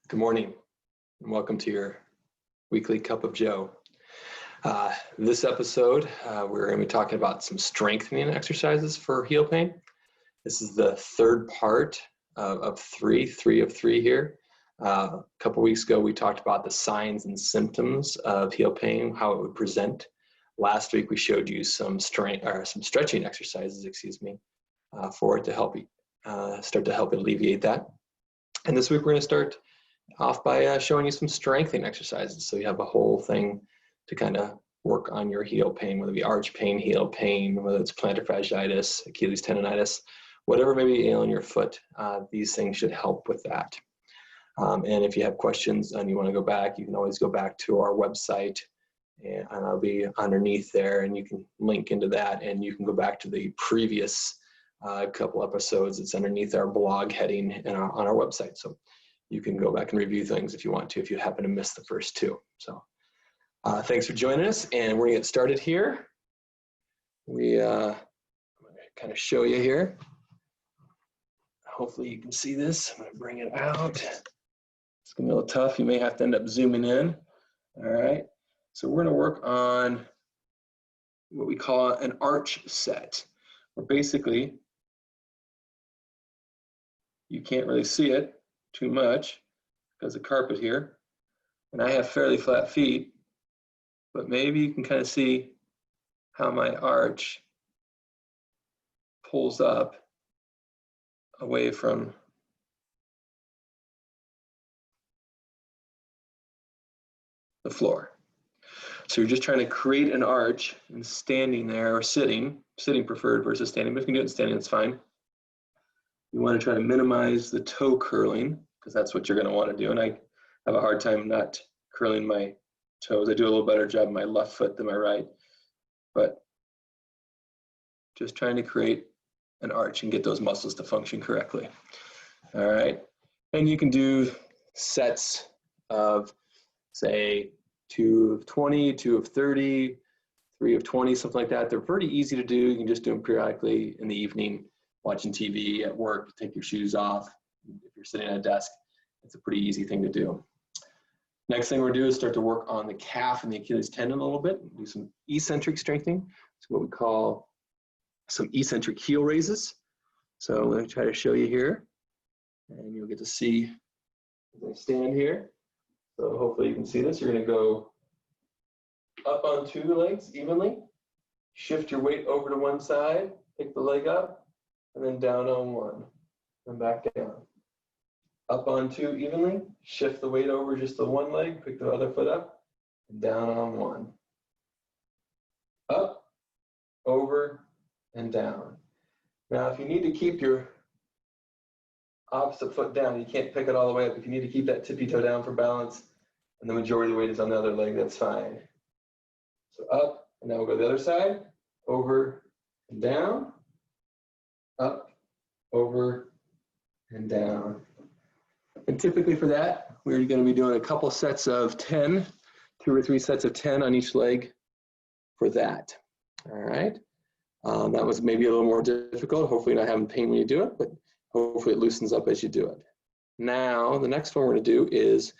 Good morning and welcome to your weekly cup of Joe. This episode, we're going to be talking about some strengthening exercises for heel pain. This is the third part of three of three here. A couple weeks ago, we talked about the signs and symptoms of heel pain, how it would present. Last week, we showed you some stretching exercises, for it to help start to help alleviate that. And this week, we're going to start off by showing you some strengthening exercises. So you have a whole thing to kind of work on your heel pain, whether it be arch pain, heel pain, whether it's plantar fasciitis, Achilles tendonitis, whatever may be ailing your foot. These things should help with that. And if you have questions and you want to go back, you can always go back to our website and I'll be underneath there and you can link into that and you can go back to the previous couple episodes. It's underneath our blog heading on our website. So you can go back and review things if you want to, if you happen to miss the first two. So thanks for joining us, and we're gonna get started here. I'm gonna kind of show you here. Hopefully you can see this. I'm gonna bring it out. It's gonna be a little tough. You may have to end up zooming in. All right, so we're gonna work on what we call an arch set, where basically you can't really see it too much because of carpet here, and I have fairly flat feet, but maybe you can kind of see how my arch pulls up away from the floor. So you're just trying to create an arch and standing there or sitting preferred versus standing, but if you can do it in standing, that's fine. You want to try to minimize the toe curling because that's what you're going to want to do. And I have a hard time not curling my toes. I do a little better job with my left foot than my right, but just trying to create an arch and get those muscles to function correctly. All right. And you can do sets of, say, 2 of 20, 2 of 30, 3 of 20, something like that. They're pretty easy to do. You can just do them periodically in the evening, watching TV, at work, take your shoes off. If you're sitting at a desk, it's a pretty easy thing to do. Next thing we're gonna do is start to work on the calf and the Achilles tendon a little bit, do some eccentric strengthening. It's what we call some eccentric heel raises. So I'm gonna try to show you here, and you'll get to see as I stand here. So hopefully you can see this. You're gonna go up on 2 legs evenly, shift your weight over to one side, pick the leg up, and then down on 1, and back down. Up on 2 evenly, shift the weight over just the one leg, pick the other foot up, and down on 1. Up, over, and down. Now, if you need to keep your opposite foot down, you can't pick it all the way up. If you need to keep that tippy toe down for balance, and the majority of the weight is on the other leg, that's fine. So up, and now we'll go to the other side, over, and down, up, over, and down. And typically for that, we're going to be doing a couple sets of 10, 2 or 3 sets of 10 on each leg for that. All right. That was maybe a little more difficult. Hopefully you're not having pain when you do it, but hopefully it loosens up as you do it. Now, the next one we're going to do is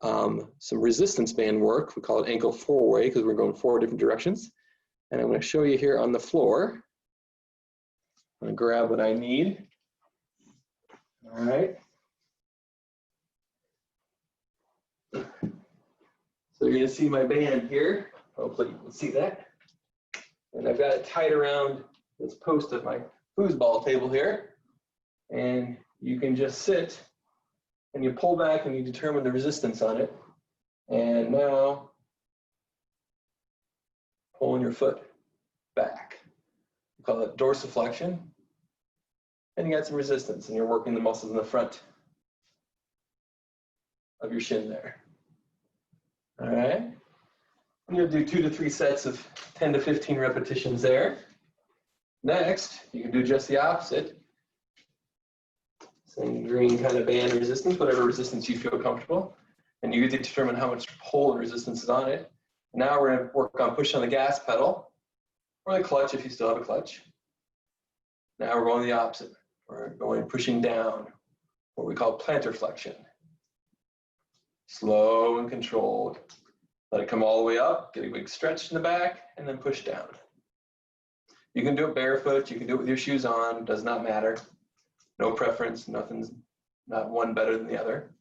some resistance band work. We call it ankle 4-way because we're going 4 different directions. And I'm going to show you here on the floor. I'm going to grab what I need. All right. So you're going to see my band here. Hopefully you can see that. And I've got it tied around this post of my foosball table here. And you can just sit and you pull back and you determine the resistance on it. And now pulling your foot back. We call it dorsiflexion. And you got some resistance and you're working the muscles in the front of your shin there. All right. I'm going to do 2 to 3 sets of 10 to 15 repetitions there. Next, you can do just the opposite. Same green kind of band resistance, whatever resistance you feel comfortable. And you get to determine how much pull and resistance is on it. Now we're going to work on pushing on the gas pedal or the clutch if you still have a clutch. Now we're going the opposite. We're going pushing down, what we call plantar flexion. Slow and controlled. Let it come all the way up, get a big stretch in the back, and then push down. You can do it barefoot, you can do it with your shoes on, does not matter. No preference, nothing's, not one better than the other.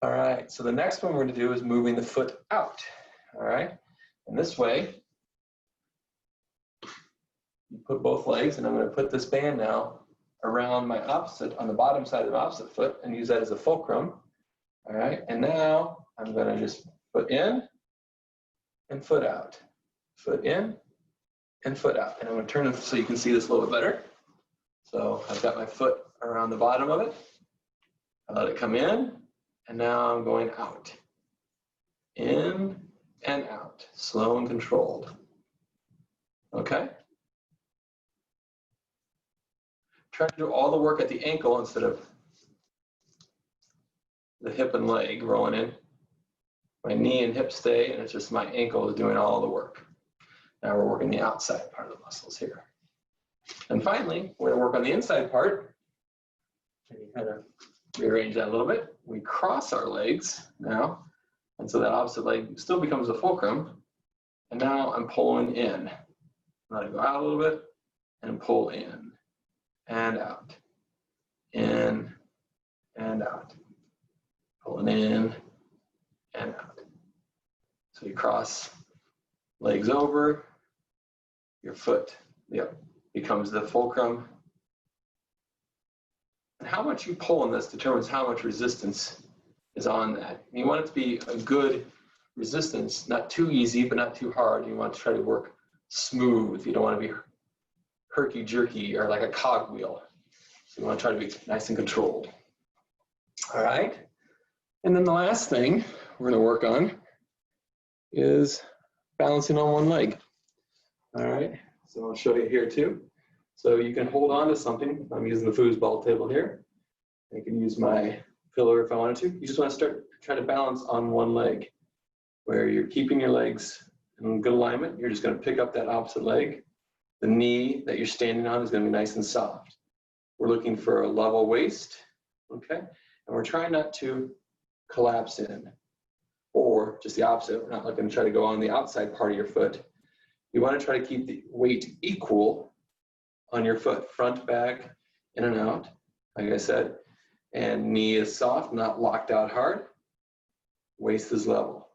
All right, so the next one we're gonna do is moving the foot out, all right? And this way, you put both legs, and I'm gonna put this band now around my opposite, on the bottom side of the opposite foot, and use that as a fulcrum, all right? And now I'm gonna just foot in and foot out, foot in and foot out. And I'm gonna turn it so you can see this a little bit better. So I've got my foot around the bottom of it. I let it come in, and now I'm going out. In and out, slow and controlled. Okay? Try to do all the work at the ankle instead of the hip and leg rolling in. My knee and hip stay, and it's just my ankle is doing all the work. Now we're working the outside part of the muscles here. And finally, we're gonna work on the inside part. And you kind of rearrange that a little bit. We cross our legs now, and so that opposite leg still becomes a fulcrum. And now I'm pulling in. Let it go out a little bit, and pull in, and out, in, and out. Pulling in, and out. So you cross legs over, your foot, becomes the fulcrum. And how much you pull in this determines how much resistance is on that. You want it to be a good resistance, not too easy, but not too hard. You want to try to work smooth. You don't want to be herky-jerky or like a cogwheel. So you want to try to be nice and controlled. All right. And then the last thing we're going to work on is balancing on one leg. All right. So I'll show you here too. So you can hold on to something. I'm using the foosball table here. I can use my pillow if I wanted to. You just want to start trying to balance on one leg where you're keeping your legs in good alignment. You're just going to pick up that opposite leg. The knee that you're standing on is going to be nice and soft. We're looking for a level waist, okay? And we're trying not to collapse in, or just the opposite. We're not looking to try to go on the outside part of your foot. You want to try to keep the weight equal on your foot, front, back, in and out, like I said. And knee is soft, not locked out hard. Waist is level.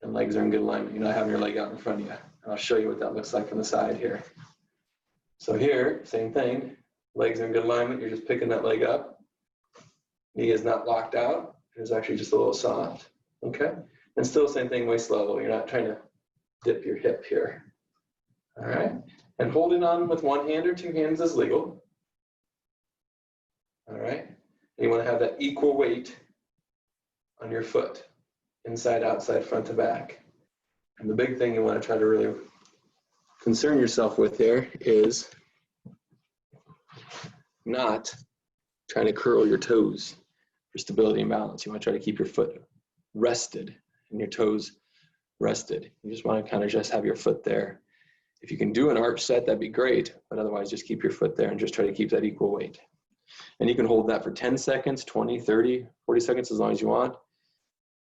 And legs are in good alignment. You're not having your leg out in front of you. And I'll show you what that looks like from the side here. So here, same thing. Legs are in good alignment. You're just picking that leg up. Knee is not locked out. It's actually just a little soft. Okay? And still same thing, waist level. You're not trying to dip your hip here. All right? And holding on with one hand or two hands is legal. All right? And you want to have that equal weight on your foot, inside, outside, front to back. And the big thing you want to try to really concern yourself with here is not trying to curl your toes for stability and balance. You want to try to keep your foot rested and your toes rested. You just want to kind of just have your foot there. If you can do an arch set, that'd be great, but otherwise just keep your foot there and just try to keep that equal weight. And you can hold that for 10 seconds, 20, 30, 40 seconds, as long as you want.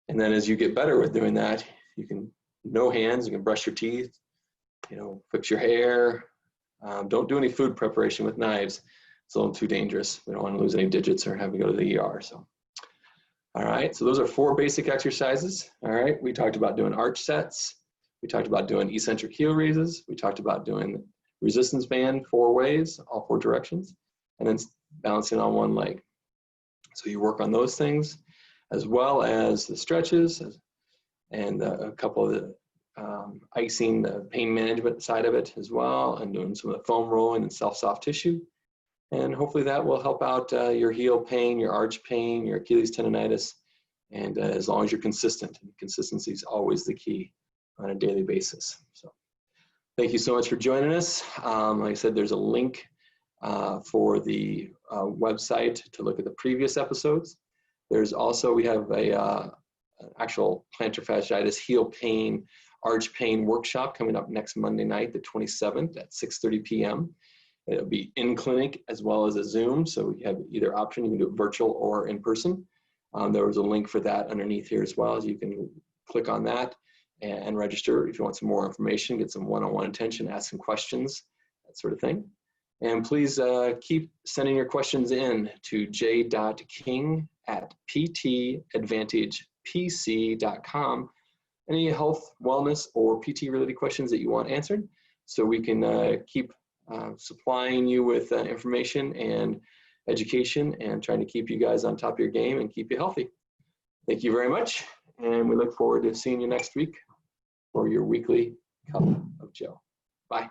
And then as you get better with doing that, you can, no hands, you can brush your teeth, you know, fix your hair. Don't do any food preparation with knives. It's a little too dangerous. We don't want to lose any digits or have to go to the ER. So, all right, so those are 4 basic exercises. All right, we talked about doing arch sets. We talked about doing eccentric heel raises. We talked about doing resistance band 4 ways, all 4 directions, and then balancing on one leg. So you work on those things, as well as the stretches and a couple of the icing, the pain management side of it as well, and doing some of the foam rolling and self-soft tissue. And hopefully that will help out your heel pain, your arch pain, your Achilles tendonitis, and as long as you're consistent. Consistency is always the key on a daily basis. So thank you so much for joining us. Like I said, there's a link for the website to look at the previous episodes. There's also, we have an actual plantar fasciitis heel pain, arch pain workshop coming up next Monday night, the 27th at 6:30 p.m. It'll be in clinic as well as a Zoom, so you have either option. You can do it virtual or in person. There was a link for that underneath here as well. As you can click on that and register if you want some more information, get some one-on-one attention, ask some questions, that sort of thing. And please keep sending your questions in to j.king@ptadvantagepc.com. Any health, wellness, or PT related questions that you want answered, so we can keep supplying you with information and education and trying to keep you guys on top of your game and keep you healthy. Thank you very much, and we look forward to seeing you next week for your weekly cup of Joe. Bye.